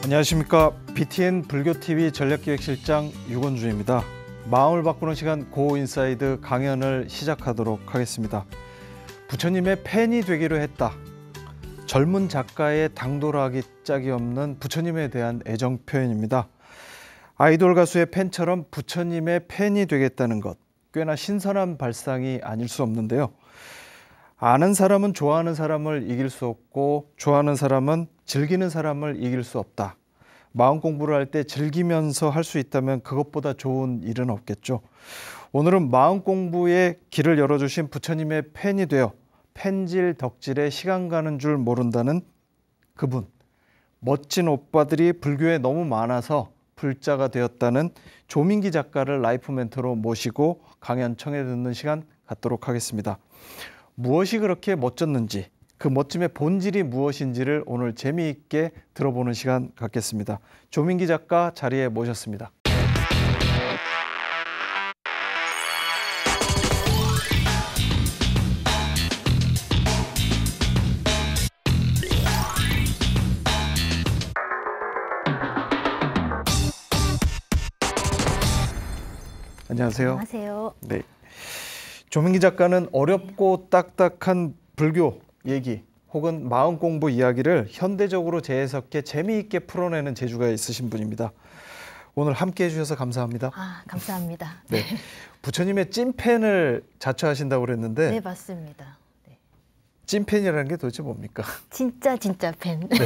안녕하십니까. BTN 불교TV 전략기획실장 유건주입니다. 마음을 바꾸는 시간 고인사이드 강연을 시작하도록 하겠습니다. 부처님의 팬이 되기로 했다. 젊은 작가의 당돌하기 짝이 없는 부처님에 대한 애정 표현입니다. 아이돌 가수의 팬처럼 부처님의 팬이 되겠다는 것, 꽤나 신선한 발상이 아닐 수 없는데요. 아는 사람은 좋아하는 사람을 이길 수 없고 좋아하는 사람은 즐기는 사람을 이길 수 없다. 마음 공부를 할 때 즐기면서 할 수 있다면 그것보다 좋은 일은 없겠죠. 오늘은 마음 공부의 길을 열어주신 부처님의 팬이 되어 팬질 덕질에 시간 가는 줄 모른다는 그분, 멋진 오빠들이 불교에 너무 많아서 불자가 되었다는 조민기 작가를 라이프 멘토로 모시고 강연 청해 듣는 시간 갖도록 하겠습니다. 무엇이 그렇게 멋졌는지, 그 멋짐의 본질이 무엇인지를 오늘 재미있게 들어보는 시간 갖겠습니다. 조민기 작가 자리에 모셨습니다. 안녕하세요. 안녕하세요. 네. 조민기 작가는 어렵고 딱딱한 불교 얘기 혹은 마음 공부 이야기를 현대적으로 재해석해 재미있게 풀어내는 재주가 있으신 분입니다. 오늘 함께해 주셔서 감사합니다. 감사합니다. 네. 부처님의 찐팬을 자처하신다고 그랬는데 네, 맞습니다. 네. 찐팬이라는 게 도대체 뭡니까? 진짜 팬. 네,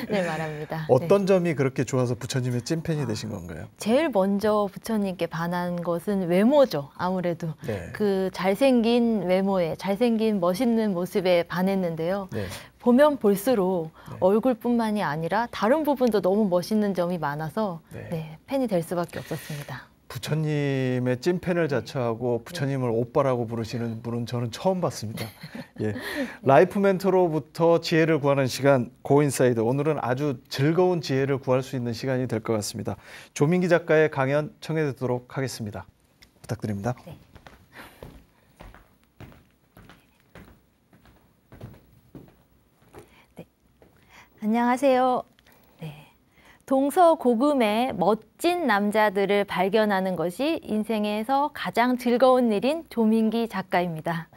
네 말합니다. 어떤 점이 그렇게 좋아서 부처님의 찐팬이 되신 건가요? 제일 먼저 부처님께 반한 것은 외모죠. 아무래도 네. 그 잘생긴 외모에, 잘생긴 멋있는 모습에 반했는데요. 네. 보면 볼수록 네. 얼굴뿐만이 아니라 다른 부분도 너무 멋있는 점이 많아서 네. 팬이 될 수밖에 없었습니다. 부처님의 찐팬을 자처하고 부처님을 오빠라고 부르시는 분은 저는 처음 봤습니다. 예. 라이프 멘토로부터 지혜를 구하는 시간 고인사이드, 오늘은 아주 즐거운 지혜를 구할 수 있는 시간이 될 것 같습니다. 조민기 작가의 강연 청해 듣도록 하겠습니다. 부탁드립니다. 네. 네. 안녕하세요. 동서고금의 멋진 남자들을 발견하는 것이 인생에서 가장 즐거운 일인 조민기 작가입니다.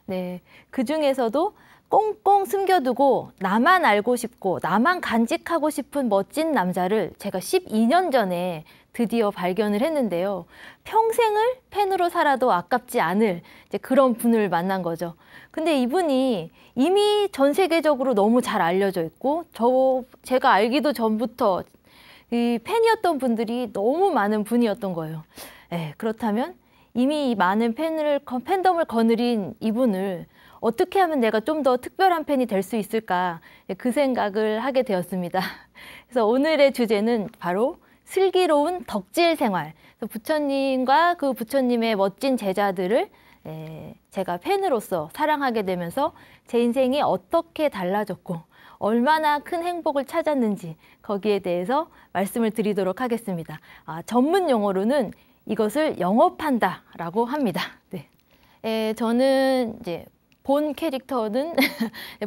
네, 그 중에서도 꽁꽁 숨겨두고 나만 알고 싶고 나만 간직하고 싶은 멋진 남자를 제가 12년 전에 드디어 발견을 했는데요. 평생을 팬으로 살아도 아깝지 않을 이제 그런 분을 만난 거죠. 근데 이분이 이미 전 세계적으로 너무 잘 알려져 있고 제가 알기도 전부터 이 팬이었던 분들이 너무 많은 분이었던 거예요. 그렇다면 이미 이 많은 팬덤을 거느린 이분을 어떻게 하면 내가 좀 더 특별한 팬이 될 수 있을까, 그 생각을 하게 되었습니다. 그래서 오늘의 주제는 바로 슬기로운 덕질 생활. 부처님과 그 부처님의 멋진 제자들을 제가 팬으로서 사랑하게 되면서 제 인생이 어떻게 달라졌고 얼마나 큰 행복을 찾았는지 거기에 대해서 말씀을 드리도록 하겠습니다. 전문 용어로는 이것을 영업한다라고 합니다. 네. 저는 이제 본 캐릭터는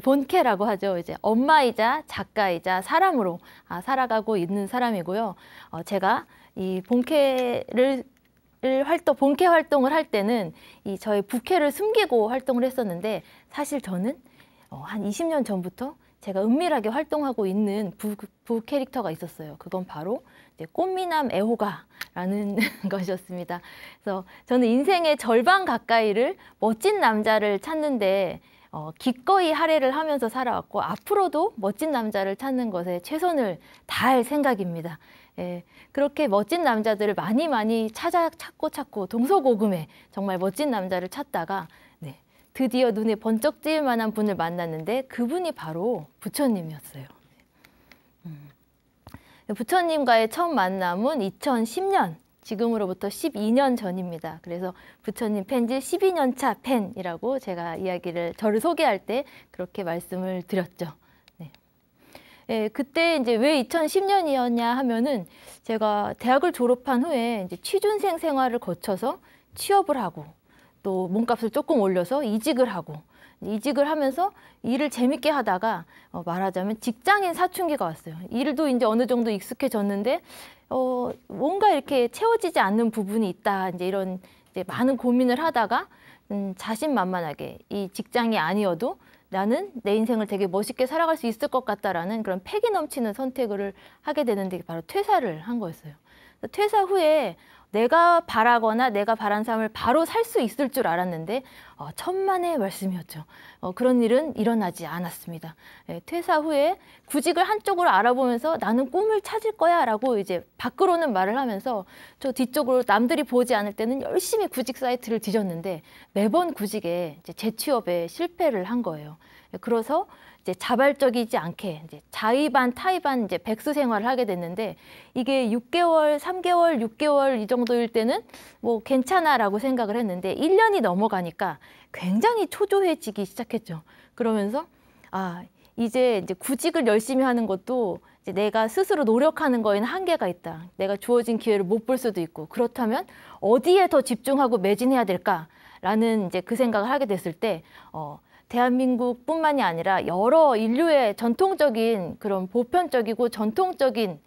본캐라고 하죠. 이제 엄마이자 작가이자 사람으로 살아가고 있는 사람이고요. 제가 이 본캐 활동을 할 때는 저의 부캐를 숨기고 활동을 했었는데, 사실 저는 한 20년 전부터 제가 은밀하게 활동하고 있는 부 캐릭터가 있었어요. 그건 바로 이제 꽃미남 애호가라는 것이었습니다. 그래서 저는 인생의 절반 가까이를 멋진 남자를 찾는데 기꺼이 할애를 하면서 살아왔고, 앞으로도 멋진 남자를 찾는 것에 최선을 다할 생각입니다. 그렇게 멋진 남자들을 많이 찾고 동서고금에 정말 멋진 남자를 찾다가 드디어 눈에 번쩍 띄을 만한 분을 만났는데, 그분이 바로 부처님이었어요. 부처님과의 첫 만남은 2010년, 지금으로부터 12년 전입니다. 그래서 부처님 팬질 12년 차 팬이라고 제가 저를 소개할 때 그렇게 말씀을 드렸죠. 그때 이제 왜 2010년이었냐 하면은, 제가 대학을 졸업한 후에 이제 취준생 생활을 거쳐서 취업을 하고, 또 몸값을 조금 올려서 이직을 하고 이직을 하면서 일을 재밌게 하다가 말하자면 직장인 사춘기가 왔어요. 일도 이제 어느 정도 익숙해졌는데 뭔가 이렇게 채워지지 않는 부분이 있다. 이제 이런 이제 많은 고민을 하다가 자신만만하게 이 직장이 아니어도 나는 내 인생을 되게 멋있게 살아갈 수 있을 것 같다라는 그런 패기 넘치는 선택을 하게 되는데 바로 퇴사를 한 거였어요. 퇴사 후에 내가 바라거나 내가 바란 삶을 바로 살 수 있을 줄 알았는데 천만의 말씀이었죠. 그런 일은 일어나지 않았습니다. 퇴사 후에 구직을 한쪽으로 알아보면서 나는 꿈을 찾을 거야 라고 이제 밖으로는 말을 하면서 저 뒤쪽으로 남들이 보지 않을 때는 열심히 구직 사이트를 뒤졌는데 매번 구직에 이제 재취업에 실패를 한 거예요. 그래서 이제 자발적이지 않게 이제 자의반 타의반 이제 백수 생활을 하게 됐는데 이게 6개월, 3개월, 6개월 이 정도일 때는 뭐 괜찮아라고 생각을 했는데 1년이 넘어가니까 굉장히 초조해지기 시작했죠. 그러면서 이제 구직을 열심히 하는 것도 이제 내가 스스로 노력하는 거에는 한계가 있다. 내가 주어진 기회를 못 볼 수도 있고 그렇다면 어디에 더 집중하고 매진해야 될까라는 이제 그 생각을 하게 됐을 때 대한민국뿐만이 아니라 여러 인류의 전통적인 그런 보편적이고 전통적인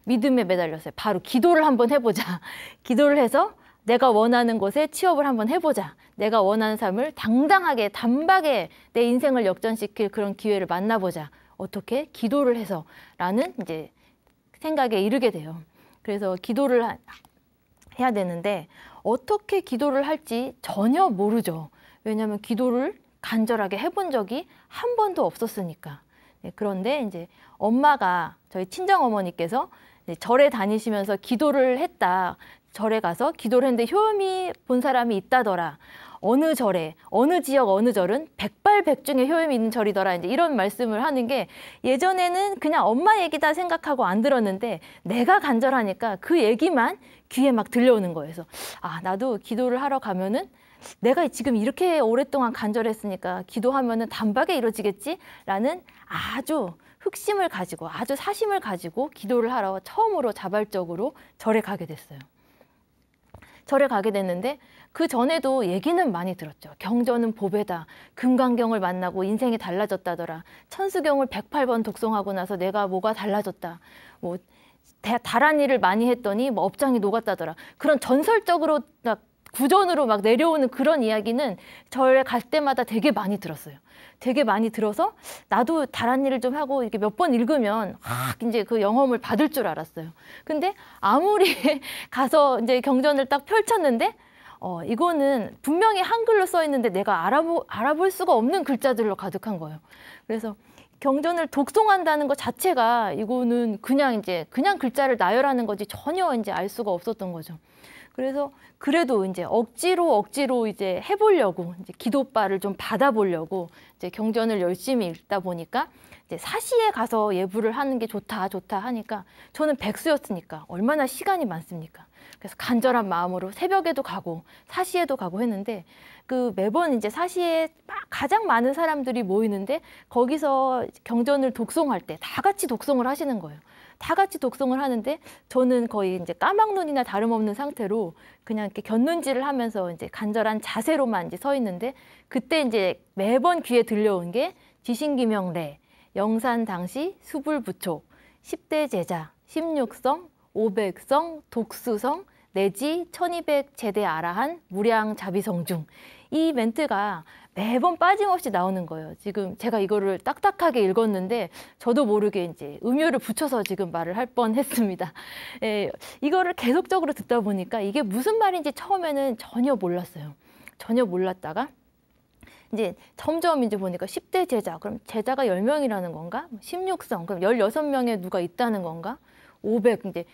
믿음에 매달렸어요. 바로 기도를 한번 해보자. 기도를 해서 내가 원하는 곳에 취업을 한번 해보자. 내가 원하는 삶을 당당하게 단박에 내 인생을 역전시킬 그런 기회를 만나보자. 어떻게? 기도를 해서 라는 이제 생각에 이르게 돼요. 그래서 기도를 해야 되는데 어떻게 기도를 할지 전혀 모르죠. 왜냐하면 기도를 간절하게 해본 적이 한 번도 없었으니까. 그런데 이제 엄마가 저희 친정 어머니께서 절에 다니시면서 기도를 했다. 절에 가서 기도를 했는데 효험이 본 사람이 있다더라. 어느 절에 어느 지역 어느 절은 백발백중의 효험이 있는 절이더라. 이제 이런 말씀을 하는 게 예전에는 그냥 엄마 얘기다 생각하고 안 들었는데 내가 간절하니까 그 얘기만 귀에 막 들려오는 거예요. 그래서 나도 기도를 하러 가면은 내가 지금 이렇게 오랫동안 간절했으니까 기도하면은 단박에 이루어지겠지라는 아주 흑심을 가지고 아주 사심을 가지고 기도를 하러 처음으로 자발적으로 절에 가게 됐어요. 절에 가게 됐는데 그 전에도 얘기는 많이 들었죠. 경전은 보배다. 금강경을 만나고 인생이 달라졌다더라. 천수경을 108번 독송하고 나서 내가 뭐가 달라졌다. 뭐 다란 일을 많이 했더니 뭐 업장이 녹았다더라. 그런 전설적으로 구전으로 막 내려오는 그런 이야기는 절에 갈 때마다 되게 많이 들었어요. 되게 많이 들어서 나도 다른 일을 좀 하고 이렇게 몇 번 읽으면 이제 그 영험을 받을 줄 알았어요. 근데 아무리 가서 이제 경전을 딱 펼쳤는데 이거는 분명히 한글로 써 있는데 내가 알아볼 수가 없는 글자들로 가득한 거예요. 그래서 경전을 독송한다는 것 자체가 이거는 그냥 글자를 나열하는 거지 전혀 이제 알 수가 없었던 거죠. 그래서 그래도 이제 억지로 이제 해보려고 이제 기도바를 좀 받아보려고 이제 경전을 열심히 읽다 보니까 이제 사시에 가서 예불을 하는 게 좋다 하니까 저는 백수였으니까 얼마나 시간이 많습니까? 그래서 간절한 마음으로 새벽에도 가고 사시에도 가고 했는데 그 매번 이제 사시에 가장 많은 사람들이 모이는데 거기서 경전을 독송할 때 다 같이 독송을 하시는 거예요. 다 같이 독송을 하는데 저는 거의 이제 까막눈이나 다름없는 상태로 그냥 이렇게 곁눈질을 하면서 이제 간절한 자세로만 이제 서 있는데 그때 이제 매번 귀에 들려온 게 지신기명래, 영산당시, 수불부촉, 10대 제자, 16성, 500성, 독수성, 내지 1200 제대 아라한 무량자비성중. 이 멘트가 매번 빠짐없이 나오는 거예요. 지금 제가 이거를 딱딱하게 읽었는데 저도 모르게 이제 음유를 붙여서 지금 말을 할 뻔했습니다. 이거를 계속적으로 듣다 보니까 이게 무슨 말인지 처음에는 전혀 몰랐어요. 전혀 몰랐다가 이제 점점 이제 보니까 10대 제자, 그럼 제자가 10명이라는 건가? 16성, 그럼 16명에 누가 있다는 건가? 500, 이제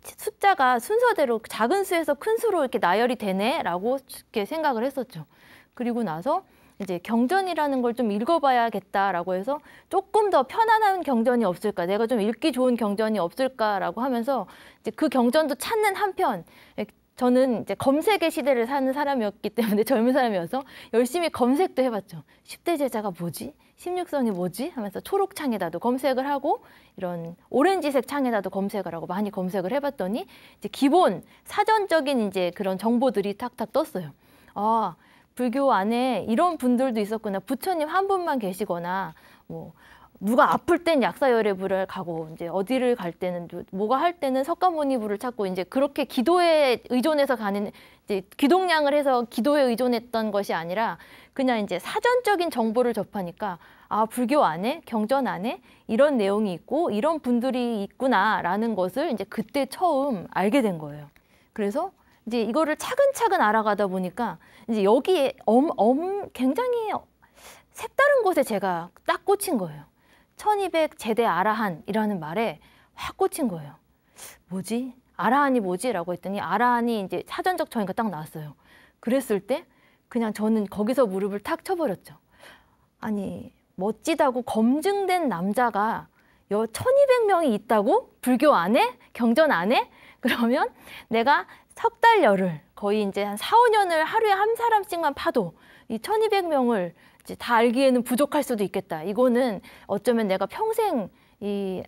숫자가 순서대로 작은 수에서 큰 수로 이렇게 나열이 되네라고 이렇게 생각을 했었죠. 그리고 나서 이제 경전이라는 걸 좀 읽어봐야겠다라고 해서 조금 더 편안한 경전이 없을까, 내가 좀 읽기 좋은 경전이 없을까라고 하면서 이제 그 경전도 찾는 한편, 저는 이제 검색의 시대를 사는 사람이었기 때문에 젊은 사람이어서 열심히 검색도 해봤죠. 10대 제자가 뭐지? 16성이 뭐지? 하면서 초록 창에다도 검색을 하고 이런 오렌지색 창에다도 검색을 하고 많이 검색을 해봤더니 이제 기본 사전적인 이제 그런 정보들이 탁탁 떴어요. 불교 안에 이런 분들도 있었구나. 부처님 한 분만 계시거나 뭐 누가 아플 땐 약사열애부를 가고 이제 어디를 갈 때는 뭐가 할 때는 석가모니부를 찾고 이제 그렇게 기도에 의존해서 가는 이제 기동량을 해서 기도에 의존했던 것이 아니라 그냥 이제 사전적인 정보를 접하니까 아, 불교 안에 경전 안에 이런 내용이 있고 이런 분들이 있구나라는 것을 이제 그때 처음 알게 된 거예요. 그래서 이제 이거를 차근차근 알아가다 보니까 이제 여기에 굉장히 색다른 곳에 제가 딱 꽂힌 거예요. 1200 제대 아라한이라는 말에 확 꽂힌 거예요. 뭐지? 아라한이 뭐지? 라고 했더니 아라한이 이제 사전적 정의가 딱 나왔어요. 그랬을 때 그냥 저는 거기서 무릎을 탁 쳐버렸죠. 아니, 멋지다고 검증된 남자가 1200명이 있다고? 불교 안에? 경전 안에? 그러면 내가 석 달 열흘, 거의 이제 한 4, 5년을 하루에 한 사람씩만 파도 이 1200명을 다 알기에는 부족할 수도 있겠다. 이거는 어쩌면 내가 평생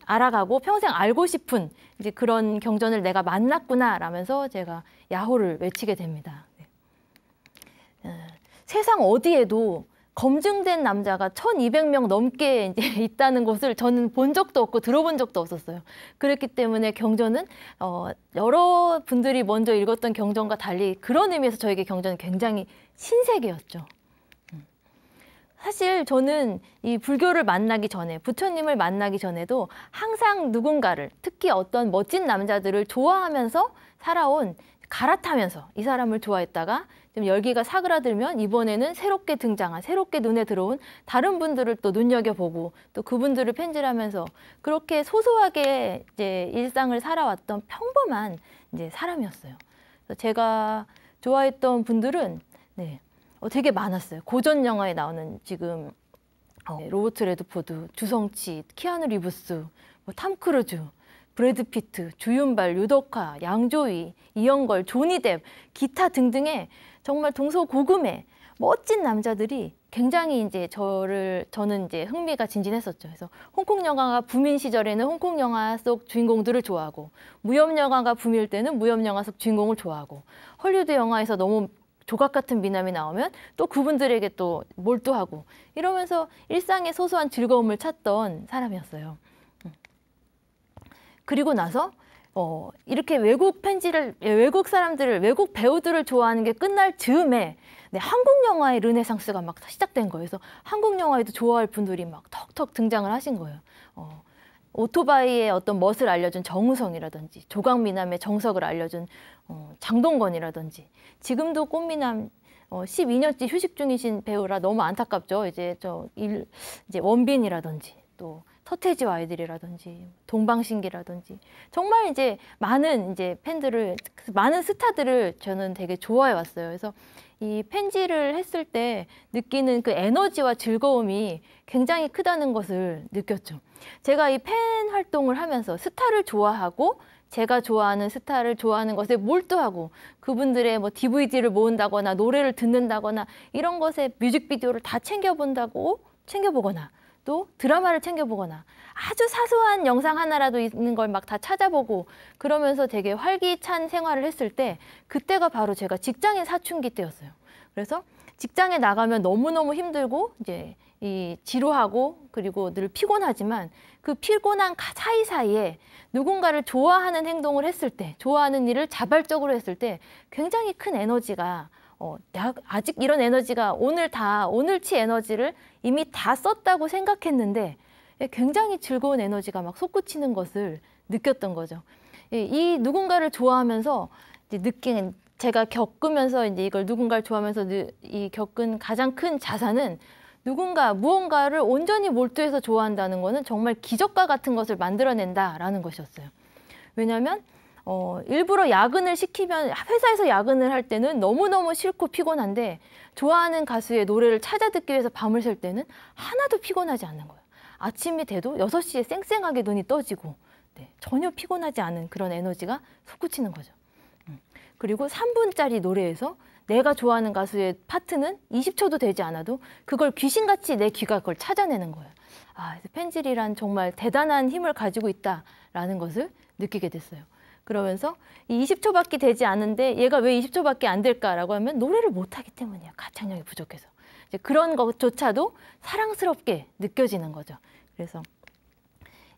알아가고 평생 알고 싶은 이제 그런 경전을 내가 만났구나 라면서 제가 야호를 외치게 됩니다. 세상 어디에도 검증된 남자가 1200명 넘게 이제 있다는 것을 저는 본 적도 없고 들어본 적도 없었어요. 그렇기 때문에 경전은 여러 분들이 먼저 읽었던 경전과 달리 그런 의미에서 저에게 경전은 굉장히 신세계였죠. 사실 저는 이 불교를 만나기 전에, 부처님을 만나기 전에도 항상 누군가를, 특히 어떤 멋진 남자들을 좋아하면서 살아온, 갈아타면서 이 사람을 좋아했다가 좀 열기가 사그라들면 이번에는 새롭게 등장한, 새롭게 눈에 들어온 다른 분들을 또 눈여겨보고 또 그분들을 팬질하면서 그렇게 소소하게 이제 일상을 살아왔던 평범한 이제 사람이었어요. 그래서 제가 좋아했던 분들은 되게 많았어요. 고전 영화에 나오는 지금 로버트 레드포드, 주성치, 키아누 리브스, 탐 크루즈, 브래드 피트, 주윤발, 유덕화, 양조위, 이영걸, 조니 뎁, 기타 등등의 정말 동서고금의 멋진 남자들이 굉장히 이제 저는 이제 흥미가 진진했었죠. 그래서 홍콩 영화가 붐인 시절에는 홍콩 영화 속 주인공들을 좋아하고, 무협 영화가 붐일 때는 무협 영화 속 주인공을 좋아하고, 헐리우드 영화에서 너무 조각 같은 미남이 나오면 또 그분들에게 또 몰두하고 이러면서 일상의 소소한 즐거움을 찾던 사람이었어요. 그리고 나서 이렇게 외국 사람들을, 외국 배우들을 좋아하는 게 끝날 즈음에 한국 영화의 르네상스가 막 시작된 거예요. 그래서 한국 영화에도 좋아할 분들이 막 턱턱 등장을 하신 거예요. 오토바이의 어떤 멋을 알려준 정우성이라든지, 조각미남의 정석을 알려준 장동건이라든지, 지금도 꽃미남 12년째 휴식 중이신 배우라 너무 안타깝죠. 이제 원빈이라든지 또 서태지와 아이들이라든지 동방신기라든지 정말 이제 많은 팬들을, 많은 스타들을 저는 되게 좋아해 왔어요. 그래서 이 팬질을 했을 때 느끼는 그 에너지와 즐거움이 굉장히 크다는 것을 느꼈죠. 제가 이 팬 활동을 하면서 스타를 좋아하고 제가 좋아하는 스타를 좋아하는 것에 몰두하고 그분들의 뭐 DVD를 모은다거나 노래를 듣는다거나 이런 것에 뮤직비디오를 다 챙겨보거나 또 드라마를 챙겨보거나 아주 사소한 영상 하나라도 있는 걸 막 다 찾아보고 그러면서 되게 활기찬 생활을 했을 때 그때가 바로 제가 직장인 사춘기 때였어요. 그래서 직장에 나가면 너무너무 힘들고 이제 지루하고 그리고 늘 피곤하지만 그 피곤한 사이사이에 누군가를 좋아하는 행동을 했을 때, 좋아하는 일을 자발적으로 했을 때 굉장히 큰 에너지가 아직 이런 에너지가 오늘치 에너지를 이미 다 썼다고 생각했는데 굉장히 즐거운 에너지가 막 솟구치는 것을 느꼈던 거죠. 이 누군가를 좋아하면서 느낀, 제가 겪으면서 이걸 누군가를 좋아하면서 겪은 가장 큰 자산은 무언가를 온전히 몰두해서 좋아한다는 것은 정말 기적과 같은 것을 만들어낸다라는 것이었어요. 왜냐하면 일부러 야근을 시키면, 회사에서 야근을 할 때는 너무너무 싫고 피곤한데 좋아하는 가수의 노래를 찾아 듣기 위해서 밤을 샐 때는 하나도 피곤하지 않는 거예요. 아침이 돼도 6시에 쌩쌩하게 눈이 떠지고 전혀 피곤하지 않은 그런 에너지가 솟구치는 거죠. 그리고 3분짜리 노래에서 내가 좋아하는 가수의 파트는 20초도 되지 않아도 그걸 귀신같이 내 귀가 그걸 찾아내는 거예요. 팬질이란 정말 대단한 힘을 가지고 있다라는 것을 느끼게 됐어요. 그러면서 이 20초밖에 되지 않은데 얘가 왜 20초밖에 안 될까라고 하면 노래를 못하기 때문이에요. 가창력이 부족해서. 이제 그런 것조차도 사랑스럽게 느껴지는 거죠. 그래서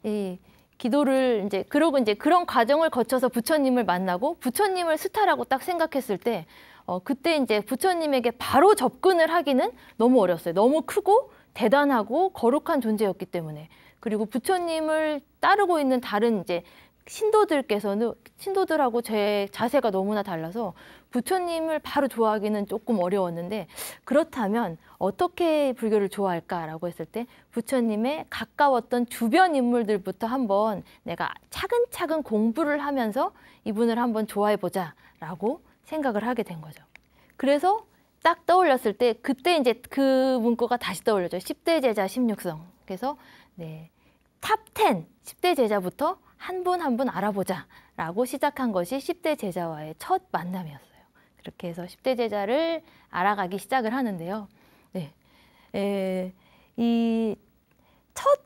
이 기도를 이제 그러고 이제 그런 과정을 거쳐서 부처님을 만나고 부처님을 스타라고 딱 생각했을 때 그때 이제 부처님에게 바로 접근을 하기는 너무 어렸어요. 너무 크고 대단하고 거룩한 존재였기 때문에. 그리고 부처님을 따르고 있는 다른 이제 신도들께서는 신도들하고 제 자세가 너무나 달라서 부처님을 바로 좋아하기는 조금 어려웠는데 그렇다면 어떻게 불교를 좋아할까라고 했을 때 부처님의 가까웠던 주변 인물들부터 한번 내가 차근차근 공부를 하면서 이분을 한번 좋아해 보자라고 생각을 하게 된 거죠. 그래서 딱 떠올렸을 때 그때 이제 그 문구가 다시 떠올려져. 10대 제자 16성. 그래서 네, 탑 10, 10대 제자부터 한 분 한 분 알아보자라고 시작한 것이 10대 제자와의 첫 만남이었어요. 그렇게 해서 10대 제자를 알아가기 시작을 하는데요. 네, 이 첫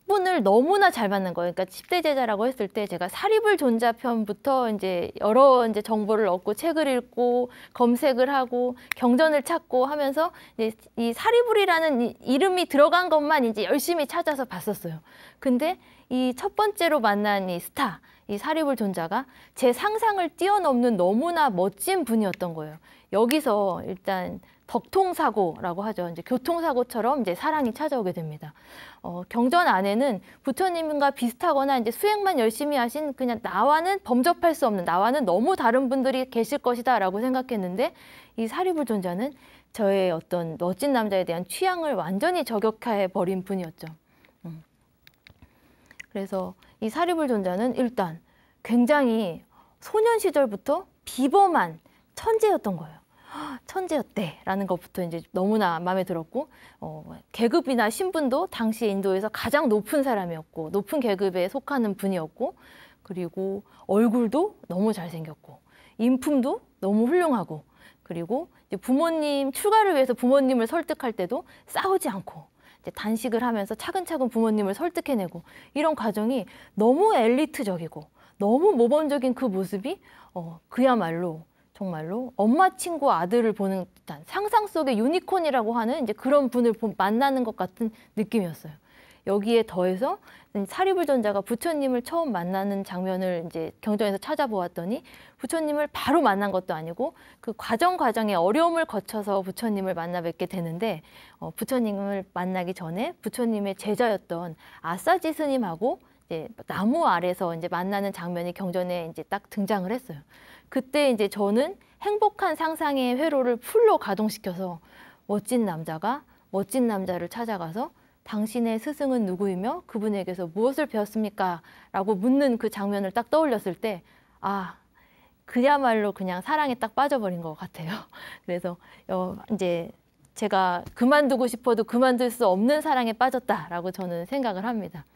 분을 너무나 잘 만난 거예요. 그러니까 10대 제자라고 했을 때 제가 사리불존자 편부터 이제 여러 이제 정보를 얻고 책을 읽고 검색을 하고 경전을 찾고 하면서 이제 이 사리불이라는 이름이 들어간 것만 이제 열심히 찾아서 봤었어요. 근데 이 첫 번째로 만난 이 스타, 이 사리불존자가 제 상상을 뛰어넘는 너무나 멋진 분이었던 거예요. 여기서 일단 덕통사고라고 하죠. 이제 교통사고처럼 이제 사랑이 찾아오게 됩니다. 경전 안에는 부처님과 비슷하거나 이제 수행만 열심히 하신 그냥 나와는 범접할 수 없는 나와는 너무 다른 분들이 계실 것이다라고 생각했는데 이 사리불존자는 저의 어떤 멋진 남자에 대한 취향을 완전히 저격해 버린 분이었죠. 그래서 이 사리불존자는 일단 굉장히 소년 시절부터 비범한 천재였던 거예요. 천재였대라는 것부터 이제 너무나 마음에 들었고 계급이나 신분도 당시 인도에서 가장 높은 사람이었고 높은 계급에 속하는 분이었고 그리고 얼굴도 너무 잘생겼고 인품도 너무 훌륭하고 그리고 이제 부모님 출가를 위해서 부모님을 설득할 때도 싸우지 않고 이제 단식을 하면서 차근차근 부모님을 설득해내고 이런 과정이 너무 엘리트적이고 너무 모범적인 그 모습이 그야말로 정말로 엄마 친구 아들을 보는 듯한 상상 속의 유니콘이라고 하는 이제 그런 분을 만나는 것 같은 느낌이었어요. 여기에 더해서 사리불존자가 부처님을 처음 만나는 장면을 이제 경전에서 찾아보았더니 부처님을 바로 만난 것도 아니고 그 과정의 어려움을 거쳐서 부처님을 만나 뵙게 되는데 부처님을 만나기 전에 부처님의 제자였던 아싸지 스님하고 이제 나무 아래서 이제 만나는 장면이 경전에 이제 딱 등장을 했어요. 그때 이제 저는 행복한 상상의 회로를 풀로 가동시켜서 멋진 남자가 멋진 남자를 찾아가서 당신의 스승은 누구이며 그분에게서 무엇을 배웠습니까? 라고 묻는 그 장면을 딱 떠올렸을 때 그야말로 그냥 사랑에 딱 빠져버린 것 같아요. 그래서 이제 제가 그만두고 싶어도 그만둘 수 없는 사랑에 빠졌다라고 저는 생각을 합니다.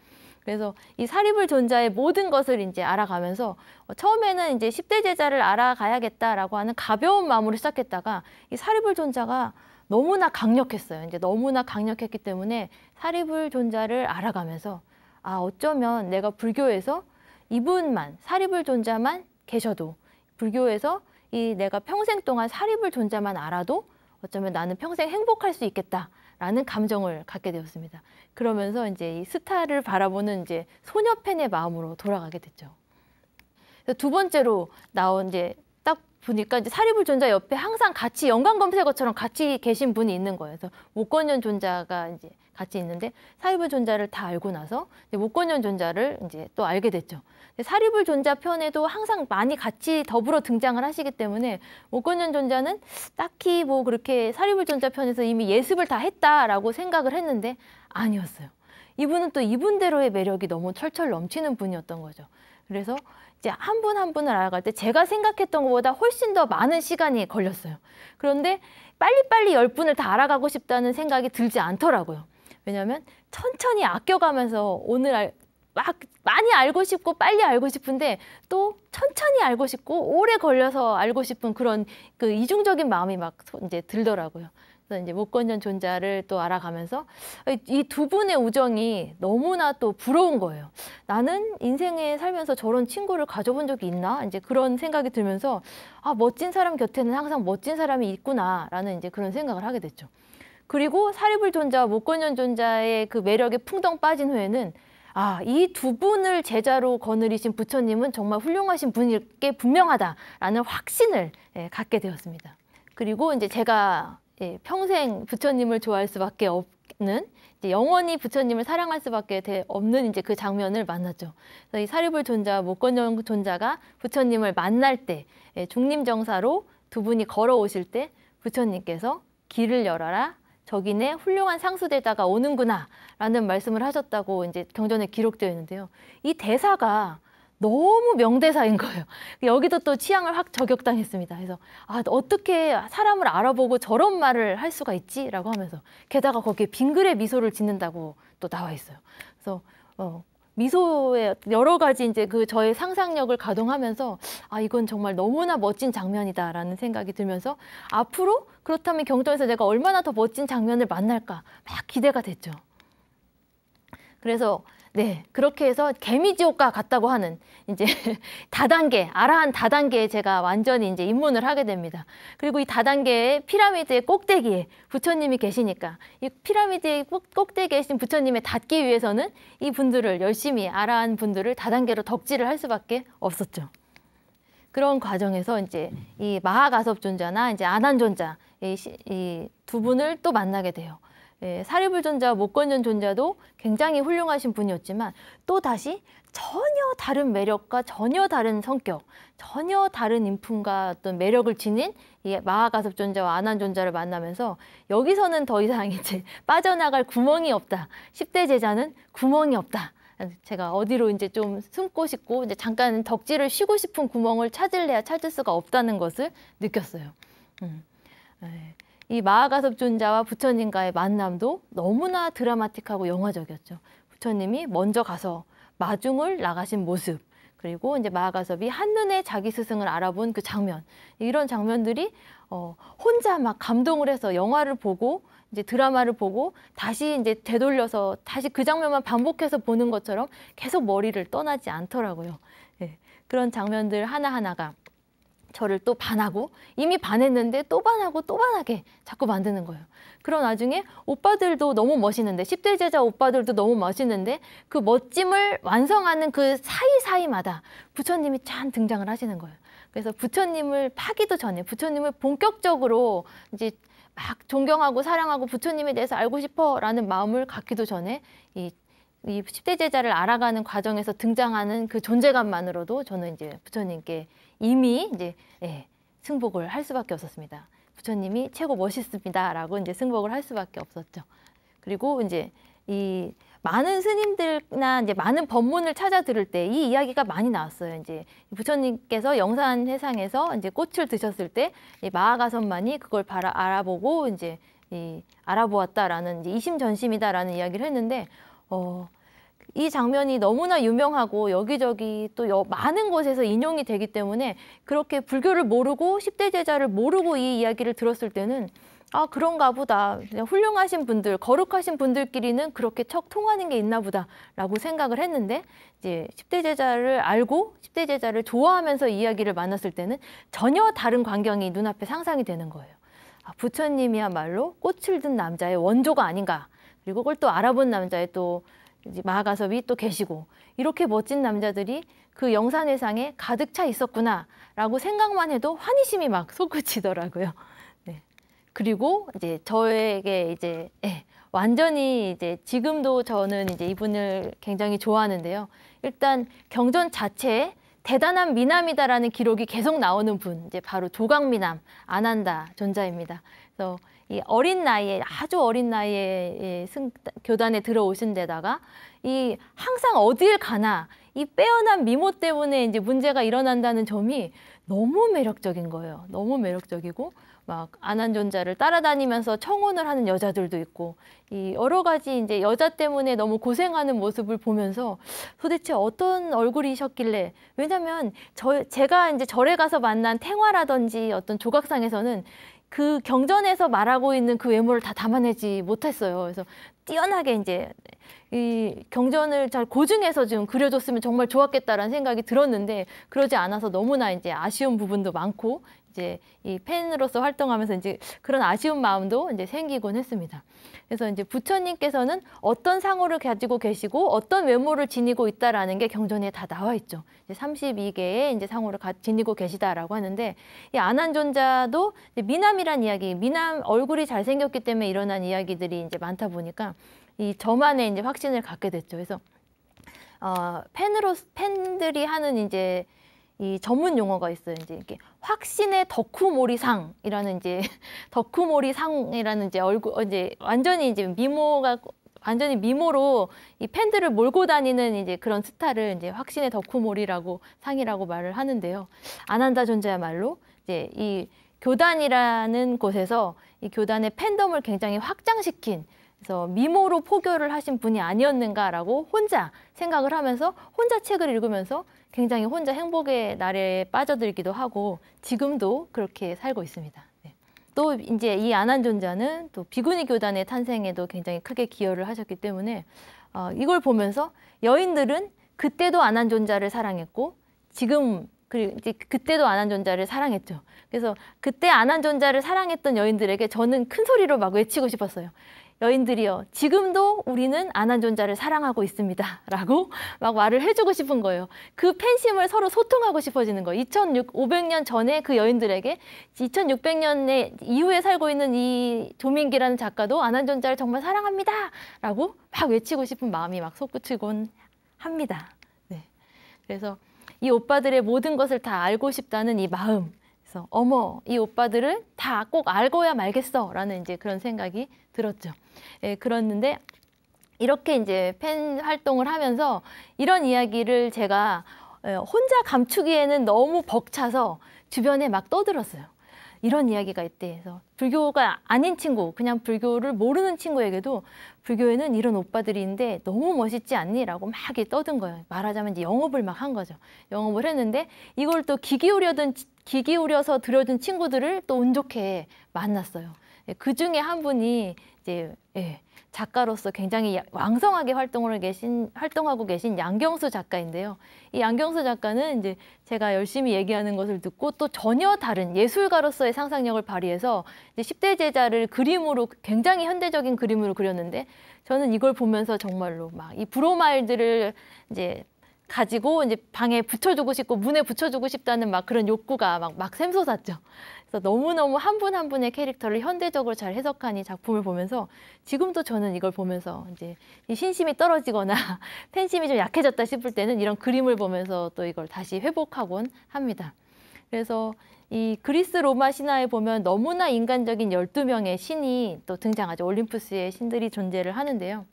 그래서 이 사리불존자의 모든 것을 이제 알아가면서 처음에는 이제 10대 제자를 알아가야겠다라고 하는 가벼운 마음으로 시작했다가 이 사리불존자가 너무나 강력했어요. 이제 너무나 강력했기 때문에 사리불존자를 알아가면서 어쩌면 내가 불교에서 이분만 사리불존자만 계셔도 불교에서 이 내가 평생 동안 사리불존자만 알아도 어쩌면 나는 평생 행복할 수 있겠다라는 감정을 갖게 되었습니다. 그러면서 이제 이 스타를 바라보는 이제 소녀 팬의 마음으로 돌아가게 됐죠. 그래서 두 번째로 나온 이제 딱 보니까 이제 사리불존자 옆에 항상 같이 연관검색어처럼 같이 계신 분이 있는 거예요. 그래서 목건현 존자가 이제 같이 있는데 사리불존자를 다 알고 나서 목건현 존자를 이제 또 알게 됐죠. 사리불존자 편에도 항상 많이 같이 더불어 등장을 하시기 때문에 목건현 존자는 딱히 뭐 그렇게 사리불존자 편에서 이미 예습을 다 했다라고 생각을 했는데 아니었어요. 이분은 또 이분대로의 매력이 너무 철철 넘치는 분이었던 거죠. 그래서 이제 한 분 한 분을 알아갈 때 제가 생각했던 것보다 훨씬 더 많은 시간이 걸렸어요. 그런데 빨리빨리 10분을 다 알아가고 싶다는 생각이 들지 않더라고요. 왜냐하면 천천히 아껴가면서 오늘 막 많이 알고 싶고 빨리 알고 싶은데 또 천천히 알고 싶고 오래 걸려서 알고 싶은 그런 그 이중적인 마음이 막 이제 들더라고요. 그래서 이제 목건전 존자를 또 알아가면서 이 두 분의 우정이 너무나 또 부러운 거예요. 나는 인생에 살면서 저런 친구를 가져본 적이 있나? 이제 그런 생각이 들면서 아, 멋진 사람 곁에는 항상 멋진 사람이 있구나라는 이제 그런 생각을 하게 됐죠. 그리고 사리불 존자와 목건전 존자의 그 매력에 풍덩 빠진 후에는 아, 이 두 분을 제자로 거느리신 부처님은 정말 훌륭하신 분일 게 분명하다라는 확신을 갖게 되었습니다. 그리고 이제 제가 평생 부처님을 좋아할 수밖에 없는, 이제 영원히 부처님을 사랑할 수밖에 없는 이제 그 장면을 만났죠. 그래서 이 사리불 존자와 목건전 존자가 부처님을 만날 때, 중림정사로 두 분이 걸어오실 때 부처님께서 길을 열어라. 저기네 훌륭한 상수대자가 오는구나 라는 말씀을 하셨다고 이제 경전에 기록되어 있는데요. 이 대사가 너무 명대사인 거예요. 여기도 또 취향을 확 저격당했습니다. 그래서 아, 어떻게 사람을 알아보고 저런 말을 할 수가 있지? 라고 하면서 게다가 거기에 빙그레 미소를 짓는다고 또 나와 있어요. 그래서 미소의 여러 가지 이제 그 저의 상상력을 가동하면서 아, 이건 정말 너무나 멋진 장면이다라는 생각이 들면서 앞으로 그렇다면 경전에서 내가 얼마나 더 멋진 장면을 만날까 막 기대가 됐죠. 그래서 네, 그렇게 해서 개미지옥과 같다고 하는 이제 다단계, 아라한 다단계에 제가 완전히 이제 입문을 하게 됩니다. 그리고 이 다단계의 피라미드의 꼭대기에 부처님이 계시니까 이 피라미드의 꼭대기에 계신 부처님에 닿기 위해서는 이 분들을 열심히 아라한 분들을 다단계로 덕질을 할 수밖에 없었죠. 그런 과정에서 이제 이 마하가섭 존자나 이제 아난 존자 이 두 분을 또 만나게 돼요. 사리불 존자와 목건전 존자도 굉장히 훌륭하신 분이었지만 또 다시 전혀 다른 매력과 전혀 다른 성격, 전혀 다른 인품과 어떤 매력을 지닌 이 마하가섭 존자와 아난 존자를 만나면서 여기서는 더 이상 이제 빠져나갈 구멍이 없다. 10대 제자는 구멍이 없다. 제가 어디로 이제 좀 숨고 싶고 이제 잠깐 덕질을 쉬고 싶은 구멍을 찾을래야 찾을 수가 없다는 것을 느꼈어요. 이 마하가섭 존자와 부처님과의 만남도 너무나 드라마틱하고 영화적이었죠. 부처님이 먼저 가서 마중을 나가신 모습, 그리고 이제 마하가섭이 한눈에 자기 스승을 알아본 그 장면, 이런 장면들이 혼자 막 감동을 해서 영화를 보고 이제 드라마를 보고 다시 이제 되돌려서 다시 그 장면만 반복해서 보는 것처럼 계속 머리를 떠나지 않더라고요. 예, 그런 장면들 하나하나가 저를 또 반하고 이미 반했는데 또 반하고 또 반하게 자꾸 만드는 거예요. 그런 와중에 오빠들도 너무 멋있는데 10대 제자 오빠들도 너무 멋있는데 그 멋짐을 완성하는 그 사이사이마다 부처님이 참 등장을 하시는 거예요. 그래서 부처님을 파기도 전에 부처님을 본격적으로 이제 막 존경하고 사랑하고 부처님에 대해서 알고 싶어라는 마음을 갖기도 전에 이 10대 제자를 알아가는 과정에서 등장하는 그 존재감만으로도 저는 이제 부처님께 이미 이제 승복을 할 수밖에 없었습니다. 부처님이 최고 멋있습니다라고 이제 승복을 할 수밖에 없었죠. 그리고 이제 이 많은 스님들이나 이제 많은 법문을 찾아 들을 때 이 이야기가 많이 나왔어요. 이제 부처님께서 영산회상에서 이제 꽃을 드셨을 때 이 마하가섭만이 그걸 알아보고 이제 알아보았다라는 이제 이심전심이다라는 이야기를 했는데 이 장면이 너무나 유명하고 여기저기 또 많은 곳에서 인용이 되기 때문에 그렇게 불교를 모르고 10대 제자를 모르고 이 이야기를 들었을 때는 아, 그런가 보다. 그냥 훌륭하신 분들, 거룩하신 분들끼리는 그렇게 척 통하는 게 있나 보다 라고 생각을 했는데 이제 10대 제자를 알고 10대 제자를 좋아하면서 이야기를 만났을 때는 전혀 다른 광경이 눈앞에 상상이 되는 거예요. 아, 부처님이야말로 꽃을 든 남자의 원조가 아닌가. 그리고 그걸 또 알아본 남자의 또 마하가섭이 또 계시고 이렇게 멋진 남자들이 그 영산회상에 가득 차 있었구나 라고 생각만 해도 환희심이 막 솟구치더라고요. 네. 그리고 이제 저에게 이제 완전히 이제 지금도 저는 이제 이분을 굉장히 좋아하는데요. 일단 경전 자체에 대단한 미남이다라는 기록이 계속 나오는 분, 이제 바로 조각미남 아난다 존자입니다. 그래서 이 어린 나이에 아주 어린 나이에 교단에 들어오신 데다가 이 항상 어딜 가나 이 빼어난 미모 때문에 이제 문제가 일어난다는 점이 너무 매력적인 거예요. 너무 매력적이고 막 아난존자를 따라다니면서 청혼을 하는 여자들도 있고 이 여러 가지 이제 여자 때문에 너무 고생하는 모습을 보면서 도대체 어떤 얼굴이셨길래 왜냐면 제가 이제 절에 가서 만난 탱화라든지 어떤 조각상에서는 그 경전에서 말하고 있는 그 외모를 다 담아내지 못했어요. 그래서 뛰어나게 이제 이 경전을 잘 고증해서 좀 그려줬으면 정말 좋았겠다라는 생각이 들었는데 그러지 않아서 너무나 이제 아쉬운 부분도 많고 이제 이 팬으로서 활동하면서 이제 그런 아쉬운 마음도 이제 생기곤 했습니다. 그래서 이제 부처님께서는 어떤 상호를 가지고 계시고 어떤 외모를 지니고 있다라는 게 경전에 다 나와 있죠. 이제 32개의 이제 상호를 지니고 계시다라고 하는데 이 아난존자도 미남이란 이야기, 미남 얼굴이 잘생겼기 때문에 일어난 이야기들이 이제 많다 보니까 이 저만의 이제 확신을 갖게 됐죠. 그래서 팬들이 하는 이제 이 전문 용어가 있어요. 이제 이렇게 확신의 덕후몰이상이라는 이제 덕후몰이상이라는 이제 얼굴 이제 완전히 이제 미모가 완전히 미모로 이 팬들을 몰고 다니는 이제 그런 스타를 이제 확신의 덕후몰이라고 상이라고 말을 하는데요. 아난다 존자야말로 이제 이 교단이라는 곳에서 이 교단의 팬덤을 굉장히 확장시킨 그래서 미모로 포교를 하신 분이 아니었는가라고 혼자 생각을 하면서 혼자 책을 읽으면서 굉장히 혼자 행복의 나래에 빠져들기도 하고 지금도 그렇게 살고 있습니다. 네. 또 이제 이 아난존자는 또 비구니 교단의 탄생에도 굉장히 크게 기여를 하셨기 때문에 이걸 보면서 여인들은 그때도 아난존자를 사랑했고 지금 그리고 이제 그때도 아난존자를 사랑했죠. 그래서 그때 아난존자를 사랑했던 여인들에게 저는 큰 소리로 막 외치고 싶었어요. 여인들이요, 지금도 우리는 아난존자를 사랑하고 있습니다. 라고 막 말을 해주고 싶은 거예요. 그 팬심을 서로 소통하고 싶어지는 거예요. 2500년 전에 그 여인들에게 2600년 이후에 살고 있는 이 조민기라는 작가도 아난존자를 정말 사랑합니다. 라고 막 외치고 싶은 마음이 막 솟구치곤 합니다. 네. 그래서 이 오빠들의 모든 것을 다 알고 싶다는 이 마음. 그래서 어머, 이 오빠들을 다 꼭 알고야 말겠어. 라는 이제 그런 생각이 들었죠. 예, 그랬는데 이렇게 이제 팬 활동을 하면서 이런 이야기를 제가 혼자 감추기에는 너무 벅차서 주변에 막 떠들었어요. 이런 이야기가 있대. 그래서 불교가 아닌 친구, 그냥 불교를 모르는 친구에게도 불교에는 이런 오빠들이 있는데 너무 멋있지 않니? 라고 막 이렇게 떠든 거예요. 말하자면 이제 영업을 막 한 거죠. 영업을 했는데 이걸 또 귀 기울여서 들어준 친구들을 또 운 좋게 만났어요. 그 중에 한 분이 이제 작가로서 굉장히 왕성하게 활동하고 계신 양경수 작가인데요. 이 양경수 작가는 이제 제가 열심히 얘기하는 것을 듣고 또 전혀 다른 예술가로서의 상상력을 발휘해서 이제 10대 제자를 그림으로 굉장히 현대적인 그림으로 그렸는데 저는 이걸 보면서 정말로 막 이 브로마일드를 이제 가지고 이제 방에 붙여주고 싶고 문에 붙여주고 싶다는 막 그런 욕구가 막 샘솟았죠. 그래서 너무너무 한 분 한 분의 캐릭터를 현대적으로 잘 해석한 이 작품을 보면서 지금도 저는 이걸 보면서 이제 이 신심이 떨어지거나 팬심이 좀 약해졌다 싶을 때는 이런 그림을 보면서 또 이걸 다시 회복하곤 합니다. 그래서 이 그리스 로마 신화에 보면 너무나 인간적인 12명의 신이 또 등장하죠. 올림푸스의 신들이 존재를 하는데요.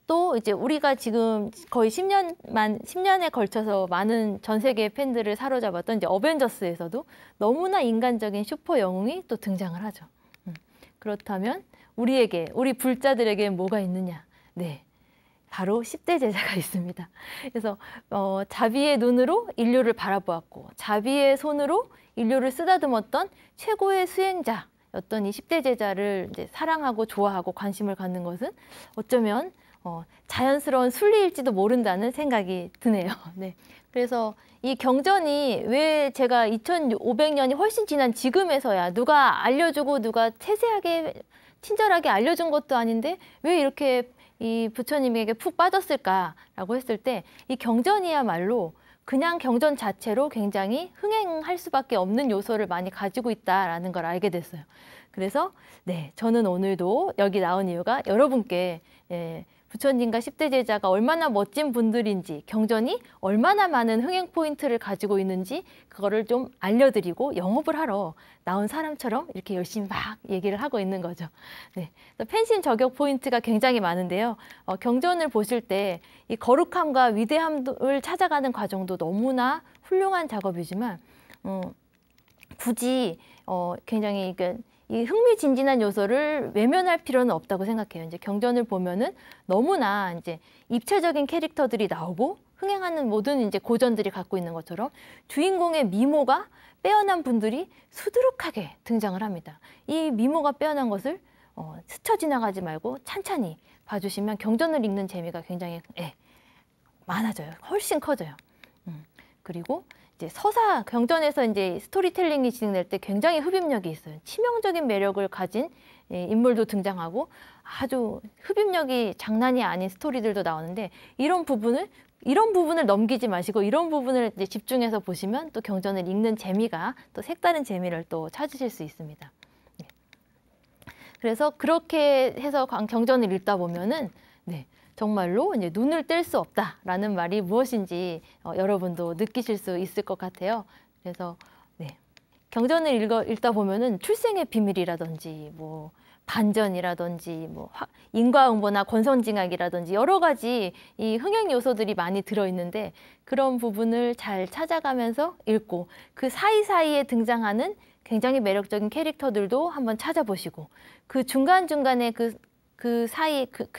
또 이제 우리가 지금 거의 10년에 걸쳐서 많은 전 세계의 팬들을 사로잡았던 이제 어벤져스에서도 너무나 인간적인 슈퍼 영웅이 또 등장을 하죠. 그렇다면 우리 불자들에게 뭐가 있느냐? 네, 바로 10대 제자가 있습니다. 그래서 자비의 눈으로 인류를 바라보았고 자비의 손으로 인류를 쓰다듬었던 최고의 수행자였던 이 10대 제자를 이제 사랑하고 좋아하고 관심을 갖는 것은 어쩌면 자연스러운 순리일지도 모른다는 생각이 드네요. 네. 그래서 이 경전이 왜 제가 2500년이 훨씬 지난 지금에서야 누가 알려주고 누가 세세하게 친절하게 알려준 것도 아닌데 왜 이렇게 이 부처님에게 푹 빠졌을까라고 했을 때 이 경전이야말로 그냥 경전 자체로 굉장히 흥행할 수밖에 없는 요소를 많이 가지고 있다라는 걸 알게 됐어요. 그래서 네, 저는 오늘도 여기 나온 이유가 여러분께 부처님과 10대 제자가 얼마나 멋진 분들인지 경전이 얼마나 많은 흥행 포인트를 가지고 있는지 그거를 좀 알려드리고 영업을 하러 나온 사람처럼 이렇게 열심히 막 얘기를 하고 있는 거죠. 네, 팬심 저격 포인트가 굉장히 많은데요. 경전을 보실 때 이 거룩함과 위대함을 찾아가는 과정도 너무나 훌륭한 작업이지만 굳이 굉장히 이 흥미진진한 요소를 외면할 필요는 없다고 생각해요. 이제 경전을 보면은 너무나 이제 입체적인 캐릭터들이 나오고 흥행하는 모든 이제 고전들이 갖고 있는 것처럼 주인공의 미모가 빼어난 분들이 수두룩하게 등장을 합니다. 이 미모가 빼어난 것을 스쳐 지나가지 말고 찬찬히 봐주시면 경전을 읽는 재미가 굉장히 많아져요. 훨씬 커져요. 그리고 이제 서사 경전에서 이제 스토리텔링이 진행될 때 굉장히 흡입력이 있어요. 치명적인 매력을 가진 인물도 등장하고 아주 흡입력이 장난이 아닌 스토리들도 나오는데 이런 부분을 넘기지 마시고 이런 부분을 이제 집중해서 보시면 또 경전을 읽는 재미가 또 색다른 재미를 또 찾으실 수 있습니다. 그래서 그렇게 해서 경전을 읽다 보면은 정말로 이제 눈을 뗄 수 없다라는 말이 무엇인지 여러분도 느끼실 수 있을 것 같아요. 그래서 경전을 읽다 보면은 출생의 비밀이라든지 뭐 반전이라든지 뭐 인과응보나 권선징악이라든지 여러 가지 이 흥행 요소들이 많이 들어있는데 그런 부분을 잘 찾아가면서 읽고 그 사이사이에 등장하는 굉장히 매력적인 캐릭터들도 한번 찾아보시고 그 중간중간에 그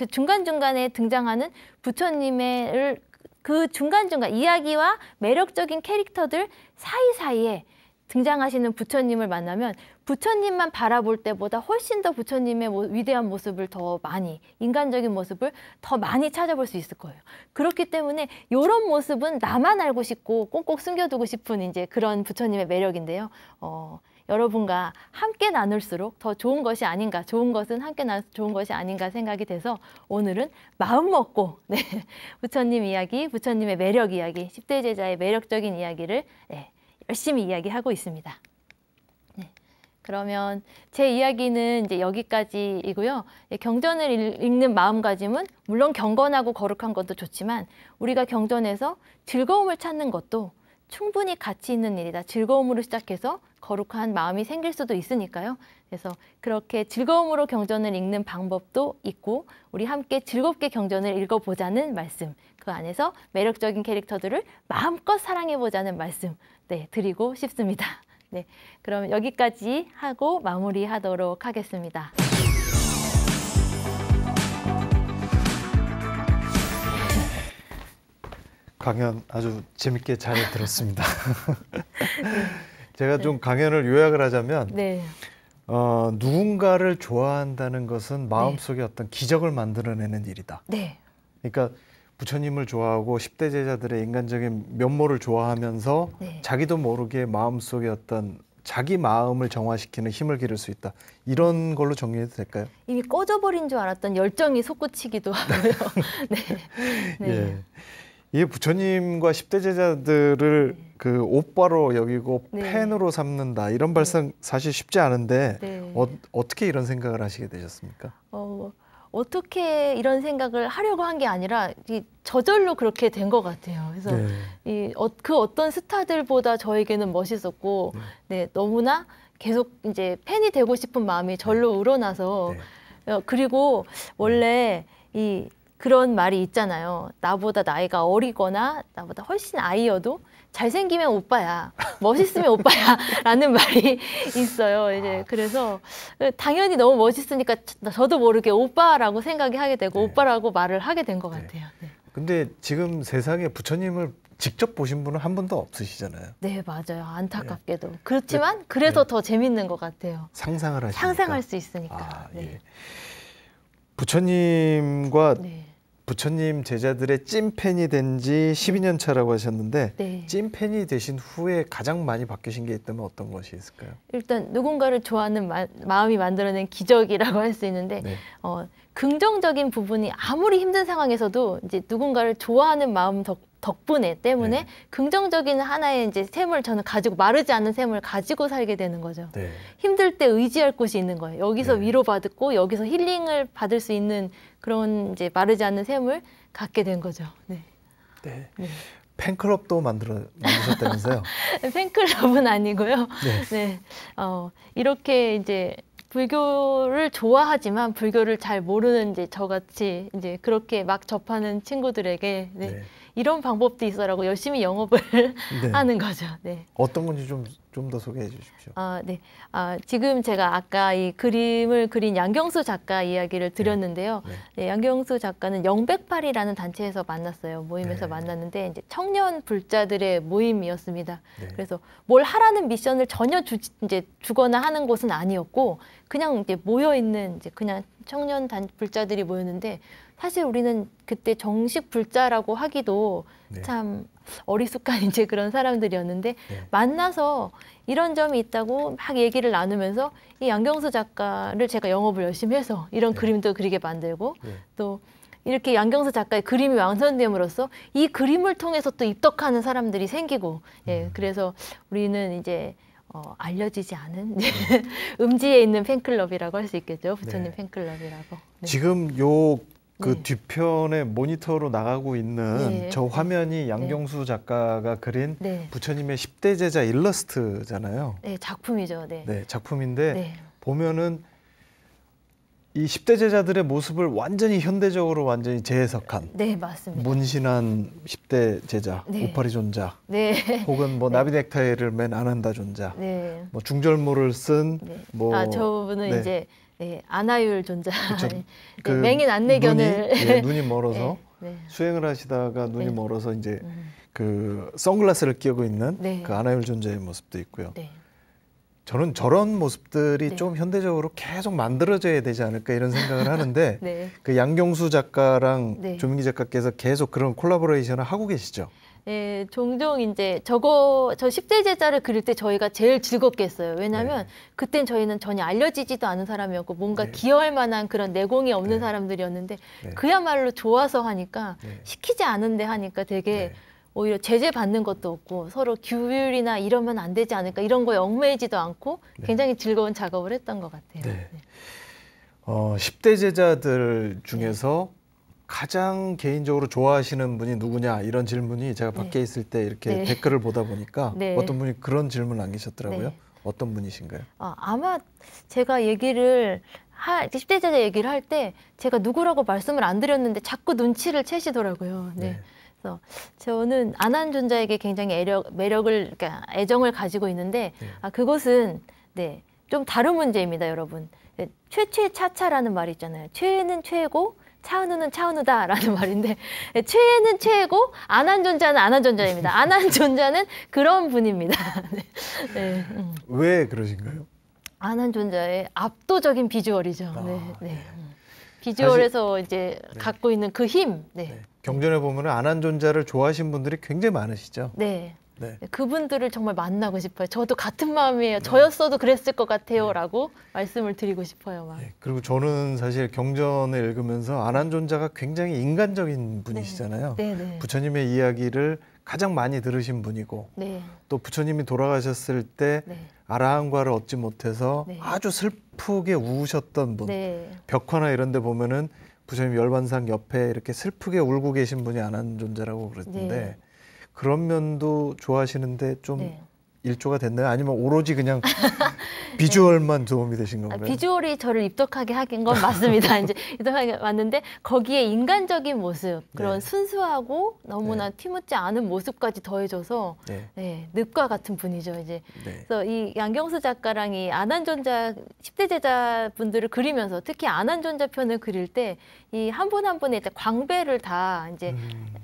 중간중간에 등장하는 부처님의 그 중간중간 이야기와 매력적인 캐릭터들 사이사이에 등장하시는 부처님을 만나면 부처님만 바라볼 때보다 훨씬 더 부처님의 위대한 모습을 더 많이, 인간적인 모습을 더 많이 찾아볼 수 있을 거예요. 그렇기 때문에 이런 모습은 나만 알고 싶고 꼭꼭 숨겨두고 싶은 이제 그런 부처님의 매력인데요. 여러분과 함께 나눌수록 더 좋은 것이 아닌가, 좋은 것은 함께 나눌수록 좋은 것이 아닌가 생각이 돼서 오늘은 마음 먹고 부처님 이야기, 부처님의 매력 이야기, 10대 제자의 매력적인 이야기를 열심히 이야기하고 있습니다. 그러면 제 이야기는 이제 여기까지이고요. 경전을 읽는 마음가짐은 물론 경건하고 거룩한 것도 좋지만 우리가 경전에서 즐거움을 찾는 것도 충분히 가치 있는 일이다. 즐거움으로 시작해서 거룩한 마음이 생길 수도 있으니까요. 그래서 그렇게 즐거움으로 경전을 읽는 방법도 있고 우리 함께 즐겁게 경전을 읽어보자는 말씀, 그 안에서 매력적인 캐릭터들을 마음껏 사랑해보자는 말씀 드리고 싶습니다. 그럼 여기까지 하고 마무리하도록 하겠습니다. 강연 아주 재밌게 잘 들었습니다. 제가 좀 강연을 요약을 하자면 누군가를 좋아한다는 것은 마음속에 어떤 기적을 만들어내는 일이다. 그러니까 부처님을 좋아하고 10대 제자들의 인간적인 면모를 좋아하면서 자기도 모르게 마음속에 어떤 자기 마음을 정화시키는 힘을 기를 수 있다. 이런 걸로 정리해도 될까요? 이미 꺼져버린 줄 알았던 열정이 솟구치기도 하고요. 이 부처님과 10대 제자들을 그 오빠로 여기고 팬으로 삼는다. 이런 발상 사실 쉽지 않은데 어떻게 이런 생각을 하시게 되셨습니까? 어떻게 이런 생각을 하려고 한 게 아니라 저절로 그렇게 된 것 같아요. 그래서 그 어떤 스타들보다 저에게는 멋있었고 너무나 계속 이제 팬이 되고 싶은 마음이 절로 우러나서 그리고 원래 그런 말이 있잖아요. 나보다 나이가 어리거나 나보다 훨씬 아이여도 잘생기면 오빠야, 멋있으면 오빠야 라는 말이 있어요. 그래서 당연히 너무 멋있으니까 저도 모르게 오빠라고 생각이 하게 되고 오빠라고 말을 하게 된 것 같아요. 근데 지금 세상에 부처님을 직접 보신 분은 한 분도 없으시잖아요. 네, 맞아요. 안타깝게도. 그렇지만 그래서 더 재밌는 것 같아요. 상상을 하시니까. 상상할 수 있으니까. 부처님과 부처님 제자들의 찐팬이 된 지 12년 차라고 하셨는데 찐팬이 되신 후에 가장 많이 바뀌신 게 있다면 어떤 것이 있을까요? 일단 누군가를 좋아하는 마음이 만들어낸 기적이라고 할 수 있는데 긍정적인 부분이 아무리 힘든 상황에서도 이제 누군가를 좋아하는 마음 때문에 긍정적인 하나의 이제 샘을 저는 가지고 마르지 않는 샘을 가지고 살게 되는 거죠. 힘들 때 의지할 곳이 있는 거예요. 여기서 위로받고 여기서 힐링을 받을 수 있는 그런 이제 마르지 않는 샘을 갖게 된 거죠. 팬클럽도 만드셨다면서요? 팬클럽은 아니고요. 이렇게 이제 불교를 좋아하지만 불교를 잘 모르는 이제 저같이 이제 그렇게 막 접하는 친구들에게 이런 방법도 있어라고 열심히 영업을 하는 거죠. 어떤 건지 좀 좀 더 소개해 주십시오. 네. 지금 제가 아까 이 그림을 그린 양경수 작가 이야기를 드렸는데요. 네. 네, 양경수 작가는 영백팔이라는 단체에서 만났어요. 모임에서 네. 만났는데 이제 청년 불자들의 모임이었습니다. 네. 그래서 뭘 하라는 미션을 전혀 이제 주거나 하는 곳은 아니었고 그냥 이제 모여 있는 이제 그냥 청년 불자들이 모였는데 사실 우리는 그때 정식 불자라고 하기도 네. 참 어리숙한 이제 그런 사람들이었는데 네. 만나서 이런 점이 있다고 막 얘기를 나누면서 이 양경수 작가를 제가 영업을 열심히 해서 이런 네. 그림도 그리게 만들고 네. 또 이렇게 양경수 작가의 그림이 완성됨으로써 이 그림을 통해서 또 입덕하는 사람들이 생기고 예, 그래서 우리는 이제 알려지지 않은 음지에 있는 팬클럽이라고 할 수 있겠죠. 부처님 네. 팬클럽이라고. 네. 지금 그 네. 뒤편에 모니터로 나가고 있는 네. 저 화면이 양경수 작가가 그린 네. 부처님의 10대 제자 일러스트잖아요. 네, 작품이죠. 네. 네, 작품인데 네. 보면은 이 10대 제자들의 모습을 완전히 현대적으로 완전히 재해석한 네, 맞습니다. 문신한 10대 제자, 네. 오파리 존자, 네. 혹은 뭐 네. 나비 넥타이를 맨 아난다 존자, 네. 뭐 중절모를 쓴 네. 뭐 저분은 네. 이제 네, 안하율 존자. 그쵸. 네, 그 맹인 안내견을 눈이 멀어서 네. 네. 수행을 하시다가 눈이 네. 멀어서 이제 그 선글라스를 끼고 있는 네. 그 아나율 존재의 모습도 있고요. 네. 저는 저런 모습들이 네. 좀 현대적으로 계속 만들어져야 되지 않을까 이런 생각을 하는데 네. 그 양경수 작가랑 네. 조민기 작가께서 계속 그런 콜라보레이션을 하고 계시죠. 네, 종종 이제 저 10대 제자를 그릴 때 저희가 제일 즐겁게 했어요. 왜냐하면 네. 그땐 저희는 전혀 알려지지도 않은 사람이었고 뭔가 네. 기여할 만한 그런 내공이 없는 네. 사람들이었는데 네. 그야말로 좋아서 하니까 네. 시키지 않은데 하니까 되게 네. 오히려 제재 받는 것도 없고 서로 규율이나 이러면 안 되지 않을까 이런 거에 얽매이지도 않고 네. 굉장히 즐거운 작업을 했던 것 같아요. 네. 네. 10대 제자들 중에서 가장 개인적으로 좋아하시는 분이 누구냐 이런 질문이 제가 밖에 있을 때 이렇게 네. 댓글을 보다 보니까 네. 어떤 분이 그런 질문을 남기셨더라고요. 네. 어떤 분이신가요? 아마 제가 얘기를 10대 제자 얘기를 할 때 제가 누구라고 말씀을 안 드렸는데 자꾸 눈치를 채시더라고요. 네. 네. 그래서 저는 안한존자에게 굉장히 매력을, 그러니까 애정을 가지고 있는데 네. 그것은 네, 좀 다른 문제입니다, 여러분. 네, 최최차차라는 말이 있잖아요. 최는 최고, 차은우는 차은우다라는 말인데 최는 최고, 안한존자는 안한존자입니다. 안한존자는 그런 분입니다. 네. 네. 왜 그러신가요? 안한존자의 압도적인 비주얼이죠. 네, 네. 네. 비주얼에서 이제 네. 갖고 있는 그 힘. 네. 네. 경전에 보면 안한존자를 좋아하시는 분들이 굉장히 많으시죠. 네. 네. 그분들을 정말 만나고 싶어요. 저도 같은 마음이에요. 저였어도 그랬을 것 같아요라고 말씀을 드리고 싶어요. 막. 네. 그리고 저는 사실 경전을 읽으면서 안한존자가 굉장히 인간적인 분이시잖아요. 네, 네. 부처님의 이야기를 가장 많이 들으신 분이고 네. 또 부처님이 돌아가셨을 때 네. 아라한과를 얻지 못해서 네. 아주 슬프게 우셨던 분. 네. 벽화나 이런 데 보면은 부처님 열반상 옆에 이렇게 슬프게 울고 계신 분이 안한존자라고 그랬는데 네. 그런 면도 좋아하시는데 좀 네. 일조가 됐나요? 아니면 오로지 그냥 비주얼만 도움이 되신 건가요? 비주얼이 저를 입덕하게 하긴 건 맞습니다. 이제 입덕하게 맞는데 거기에 인간적인 모습, 그런 네. 순수하고 너무나 티묻지 않은 모습까지 더해져서 네. 네, 늪과 같은 분이죠. 이제 네. 그래서 이 양경수 작가랑 이 안한존자 10대 제자분들을 그리면서 특히 안한존자 편을 그릴 때 이 한 분 한 분의 광배를 다 이제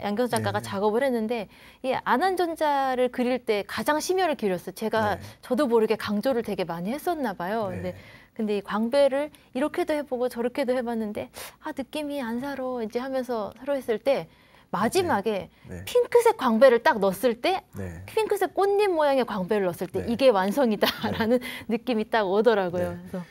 양경수 작가가 네네. 작업을 했는데 이 안한존자를 그릴 때 가장 심혈을 기울였어요. 제가 네. 저도 모르게 강조를 되게 많이 했었나 봐요. 네. 근데 이 광배를 이렇게도 해보고 저렇게도 해봤는데 느낌이 안 살아 이제 하면서 서로 했을 때 마지막에 네. 핑크색 광배를 딱 넣었을 때 네. 핑크색 꽃잎 모양의 광배를 넣었을 때 네. 이게 완성이다라는 느낌이 딱 오더라고요. 네. 그래서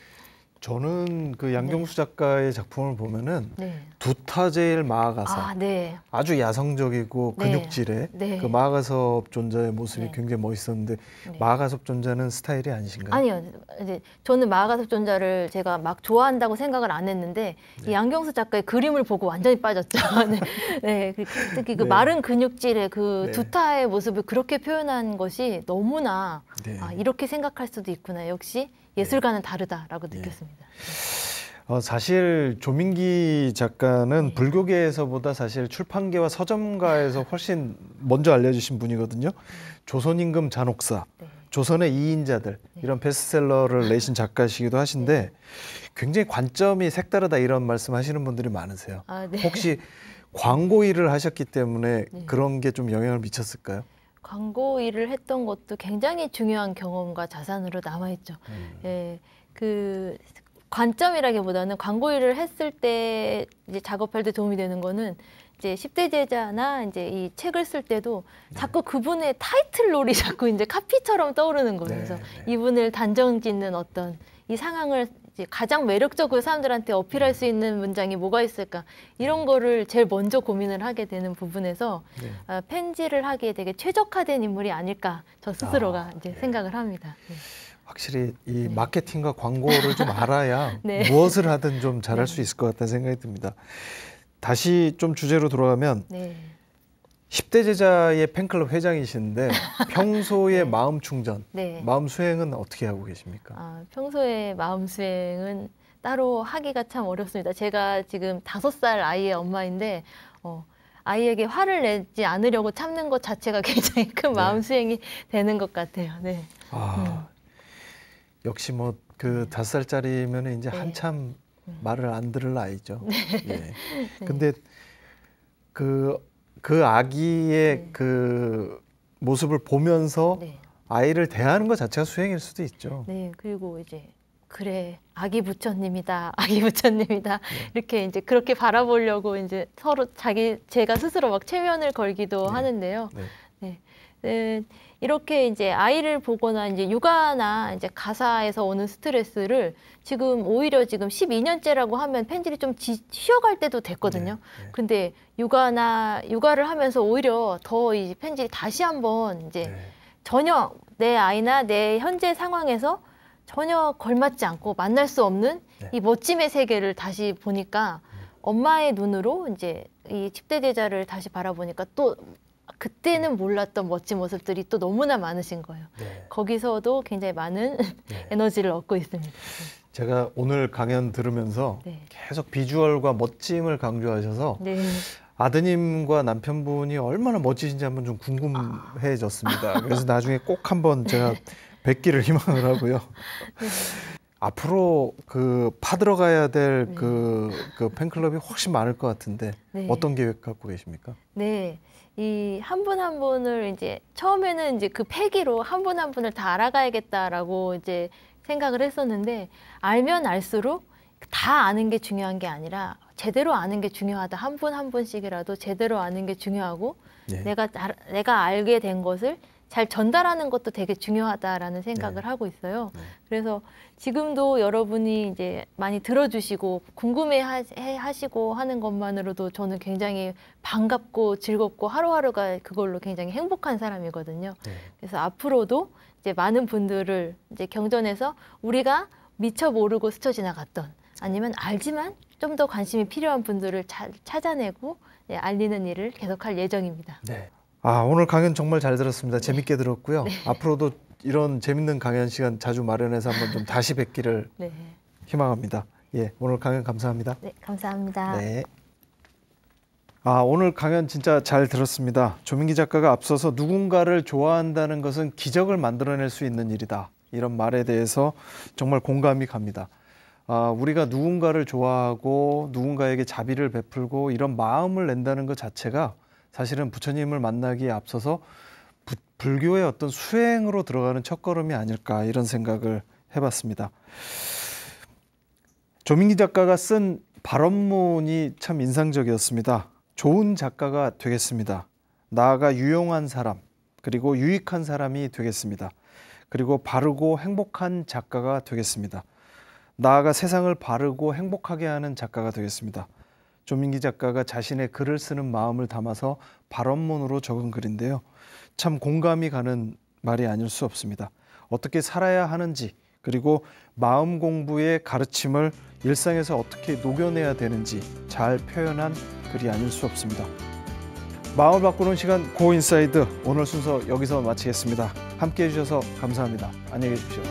저는 그 양경수 작가의 작품을 보면은 네. 두타제일 마하가사 네. 아주 야성적이고 네. 근육질의 네. 그 마하가섭 존자의 모습이 네. 굉장히 멋있었는데 네. 마하가섭 존자는 스타일이 아니신가요? 아니요. 이제 저는 마하가섭 존자를 제가 막 좋아한다고 생각을 안 했는데 이 양경수 작가의 그림을 보고 완전히 빠졌죠. 네. 네. 특히 그 네. 마른 근육질의 그 네. 두타의 모습을 그렇게 표현한 것이 너무나 네. 이렇게 생각할 수도 있구나. 역시 예술가는 다르다라고 느꼈습니다. 사실 조민기 작가는 네. 불교계에서보다 사실 출판계와 서점가에서 훨씬 먼저 알려주신 분이거든요. 조선임금 잔혹사, 네. 조선의 이인자들 이런 베스트셀러를 내신 작가시기도 하신데 굉장히 관점이 색다르다 이런 말씀하시는 분들이 많으세요. 아, 네. 혹시 광고 일을 하셨기 때문에 그런 게 좀 영향을 미쳤을까요? 광고 일을 했던 것도 굉장히 중요한 경험과 자산으로 남아있죠. 예, 그 관점이라기보다는 광고 일을 했을 때 이제 작업할 때 도움이 되는 거는 이제 10대 제자나 이제 이 책을 쓸 때도 자꾸 그분의 타이틀롤이 자꾸 이제 카피처럼 떠오르는 거예요. 그래서 이분을 단정 짓는 어떤 이 상황을 이제 가장 매력적으로 사람들한테 어필할 수 있는 문장이 뭐가 있을까 이런 거를 제일 먼저 고민을 하게 되는 부분에서 편지를 하기에 되게 최적화된 인물이 아닐까 저 스스로가 이제 생각을 합니다. 확실히 이 마케팅과 광고를 좀 알아야 네. 무엇을 하든 좀 잘할 수 있을 것 같다는 생각이 듭니다. 다시 좀 주제로 돌아가면 10대 제자의 팬클럽 회장이신데 평소에 마음 충전, 마음 수행은 어떻게 하고 계십니까? 평소에 마음 수행은 따로 하기가 참 어렵습니다. 제가 지금 5살 아이의 엄마인데 아이에게 화를 내지 않으려고 참는 것 자체가 굉장히 큰 마음 수행이 되는 것 같아요. 네. 역시 뭐 그 5살짜리면 이제 한참 말을 안 들을 나이죠. 예. 근데 그 아기의 그 모습을 보면서 아이를 대하는 것 자체가 수행일 수도 있죠. 네, 그리고 이제 그래 아기 부처님이다, 아기 부처님이다 이렇게 이제 그렇게 바라보려고 이제 서로 제가 스스로 막 체면을 걸기도 하는데요. 이렇게 이제 아이를 보거나 이제 육아나 이제 가사에서 오는 스트레스를 지금 오히려 지금 12년째라고 하면 팬들이 좀 쉬어갈 때도 됐거든요. 근데 육아를 하면서 오히려 더 이 팬들이 다시 한번 이제 전혀 내 아이나 내 현재 상황에서 전혀 걸맞지 않고 만날 수 없는 이 멋짐의 세계를 다시 보니까 엄마의 눈으로 이제 이 10대 제자를 다시 바라보니까 또 그때는 몰랐던 멋진 모습들이 또 너무나 많으신 거예요. 거기서도 굉장히 많은 에너지를 얻고 있습니다. 제가 오늘 강연 들으면서 계속 비주얼과 멋짐을 강조하셔서 아드님과 남편분이 얼마나 멋지신지 한번 좀 궁금해졌습니다. 그래서 나중에 꼭 한번 제가 뵙기를 희망을 하고요. 앞으로 그 파들어가야 될 그 팬클럽이 훨씬 많을 것 같은데 어떤 계획 갖고 계십니까? 네. 이 한 분 한 분을 이제 처음에는 이제 그 패기로 한 분 한 분을 다 알아가야겠다라고 이제 생각을 했었는데 알면 알수록 다 아는 게 중요한 게 아니라 제대로 아는 게 중요하다. 한 분 한 분씩이라도 제대로 아는 게 중요하고 내가 알게 된 것을 잘 전달하는 것도 되게 중요하다라는 생각을 하고 있어요. 그래서 지금도 여러분이 이제 많이 들어주시고 궁금해 하시고 하는 것만으로도 저는 굉장히 반갑고 즐겁고 하루하루가 그걸로 굉장히 행복한 사람이거든요. 그래서 앞으로도 이제 많은 분들을 이제 경전에서 우리가 미처 모르고 스쳐 지나갔던 아니면 알지만 좀 더 관심이 필요한 분들을 잘 찾아내고 알리는 일을 계속할 예정입니다. 오늘 강연 정말 잘 들었습니다. 재밌게 들었고요. 앞으로도 이런 재밌는 강연 시간 자주 마련해서 한번 좀 다시 뵙기를 희망합니다. 오늘 강연 감사합니다. 네, 감사합니다. 오늘 강연 진짜 잘 들었습니다. 조민기 작가가 앞서서 누군가를 좋아한다는 것은 기적을 만들어낼 수 있는 일이다. 이런 말에 대해서 정말 공감이 갑니다. 우리가 누군가를 좋아하고 누군가에게 자비를 베풀고 이런 마음을 낸다는 것 자체가 사실은 부처님을 만나기에 앞서서 불교의 어떤 수행으로 들어가는 첫걸음이 아닐까 이런 생각을 해봤습니다. 조민기 작가가 쓴 발언문이 참 인상적이었습니다. 좋은 작가가 되겠습니다. 나아가 유용한 사람, 그리고 유익한 사람이 되겠습니다. 그리고 바르고 행복한 작가가 되겠습니다. 나아가 세상을 바르고 행복하게 하는 작가가 되겠습니다. 조민기 작가가 자신의 글을 쓰는 마음을 담아서 발언문으로 적은 글인데요. 참 공감이 가는 말이 아닐 수 없습니다. 어떻게 살아야 하는지, 그리고 마음 공부의 가르침을 일상에서 어떻게 녹여내야 되는지 잘 표현한 글이 아닐 수 없습니다. 마음을 바꾸는 시간 고인사이드, 오늘 순서 여기서 마치겠습니다. 함께해 주셔서 감사합니다. 안녕히 계십시오.